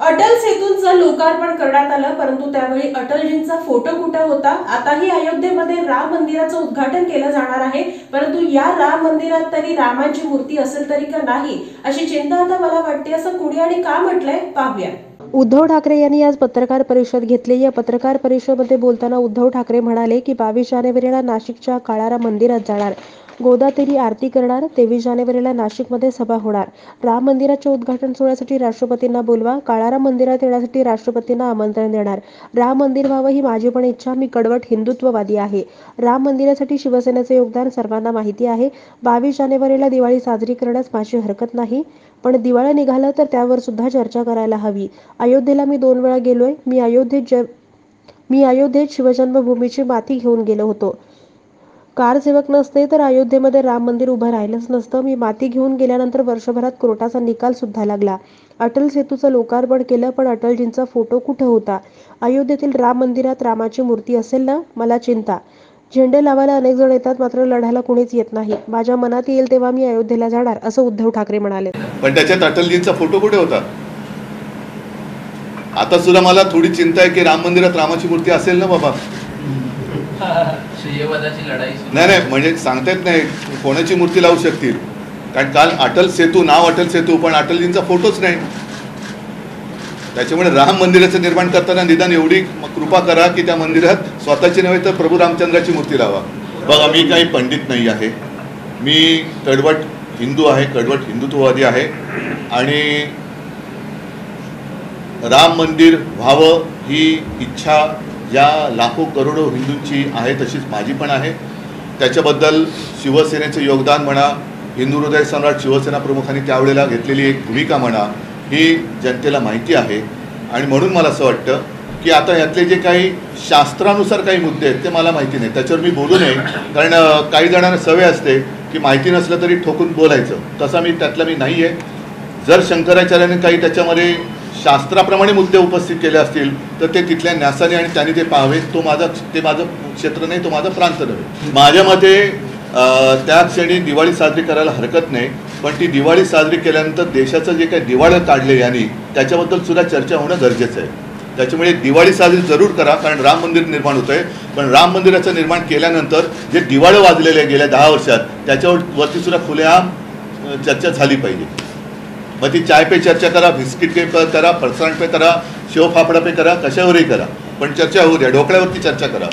अटल सेतूंचं लोकार्पण करण्यात आलं, परंतु त्यावेळी अटलजींचा फोटो कुठे होता? आताही अयोध्येमध्ये राम मंदिराचं उद्घाटन केलं जाणार आहे, परंतु या राम मंदिरात तरी रामाची मूर्ती असेल तरी का नाही, अशी चिंता आता मला वाटते. असं कुणी आणि का म्हटलंय पाहूया. उद्धव ठाकरे यांनी आज पत्रकार परिषद घेतली. या पत्रकार परिषदेमध्ये बोलताना उद्धव ठाकरे म्हणाले की 22 जानेवारीला नाशिकच्या काळाराम मंदिरात जाणार, गोदातेरी आरती करणार, 23 जानेवारीला नाशिकमध्ये सभा होणार, राम मंदिराच्या उद्घाटन सोहळ्यासाठी राष्ट्रपतींना बोलवा, काळाराम मंदिरात येण्यासाठी राष्ट्रपतींना आमंत्रण देणार, राम मंदिर व्हावं ही माझी पण इच्छा, मी कडवट हिंदुत्ववादी आहे, राम मंदिरासाठी शिवसेनेचे योगदान सर्वांना माहिती आहे, 22 जानेवारीला दिवाळी साजरी करण्यास माझी हरकत नाही, पण दिवाळं निघालं तर त्यावर सुद्धा चर्चा करायला हवी. अयोध्येला मी 2 वेळा गेलोय. मी अयोध्येत शिवजन्मभूमीची माती घेऊन गेलो होतो. कारसेवक नसते तर अयोध्येमध्ये राम मंदिर उभं राहिलंच नसतं. मी माती घेऊन गेल्यानंतर वर्षभरात कोर्टाचा निकाल सुद्धा लागला. अटल सेतूचं लोकार्पण केलं, पण अटलजींचा फोटो कुठं होता? अयोध्येतील राम मंदिरात रामाची मूर्ती असेल ना? मला चिंता. झेंडे लावायला अनेक जण येतात, मात्र लढायला कोणीच येत नाही. माझ्या मनात येईल तेव्हा मी अयोध्येला जाणार, असं उद्धव ठाकरे म्हणाले. पण त्याच्यात अटलजींचा फोटो कुठे होता? आता सुद्धा मला थोडी चिंता आहे की राम मंदिरात रामाची मूर्ती असेल ना बाबा. नाही, म्हणजे सांगता येत नाही कोणाची मूर्ती लावू शकतील, कारण काल अटल सेतू, नाव अटल सेतू, पण अटलजींचा फोटोच नाही. त्याच्यामुळे राम मंदिराचं निर्माण करताना निदान एवढी कृपा करा की त्या मंदिरात स्वतःची नव्हे तर प्रभू रामचंद्राची मूर्ती लावा. बघा, मी काही पंडित नाही आहे, मी कडवट हिंदू आहे, कडवट हिंदुत्ववादी आहे, आणि राम मंदिर व्हावं ही इच्छा या लाखो करोडो हिंदूंची आहे, तशीच माझी पण आहे. त्याच्याबद्दल शिवसेनेचं योगदान म्हणा, हिंदू हृदय सम्राट शिवसेना प्रमुखांनी त्यावेळेला घेतलेली एक भूमिका म्हणा, ही जनतेला माहिती आहे. आणि म्हणून मला असं वाटतं की आता यातले जे काही शास्त्रानुसार काही मुद्दे आहेत ते मला माहिती नाही, त्याच्यावर मी बोलू नये, कारण काही जणांना सवय असते की माहिती नसलं तरी ठोकून बोलायचं. तसा त्यातला मी नाही आहे. जर शंकराचार्याने काही त्याच्यामध्ये शास्त्राप्रमाणे मुद्दे उपस्थित केले असतील तर ते तिथल्या न्यासाने आणि त्यांनी ते पाहावे. ते माझं क्षेत्र नाही, तो माझा प्रांत नव्हे. माझ्या मते त्या क्षणी दिवाळी साजरी करायला हरकत नाही, पण ती दिवाळी साजरी केल्यानंतर देशाचं जे काही दिवाळं काढले यांनी, त्याच्याबद्दल सुद्धा चर्चा होणं गरजेचं आहे. त्याच्यामुळे दिवाळी साजरी जरूर करा, कारण राम मंदिर निर्माण होतं आहे, पण राम मंदिराचं निर्माण केल्यानंतर जे दिवाळं वाजलेले आहे गेल्या 10 वर्षात त्याच्यावरती सुद्धा खुलेआम चर्चा झाली पाहिजे. मग ती चाय पे चर्चा करा, बिस्किट पे करा, फरसाण पे करा, शेव फाफडा पे करा, कशावरही करा, पण चर्चा होऊ द्या, ढोकळ्यावरती चर्चा करा.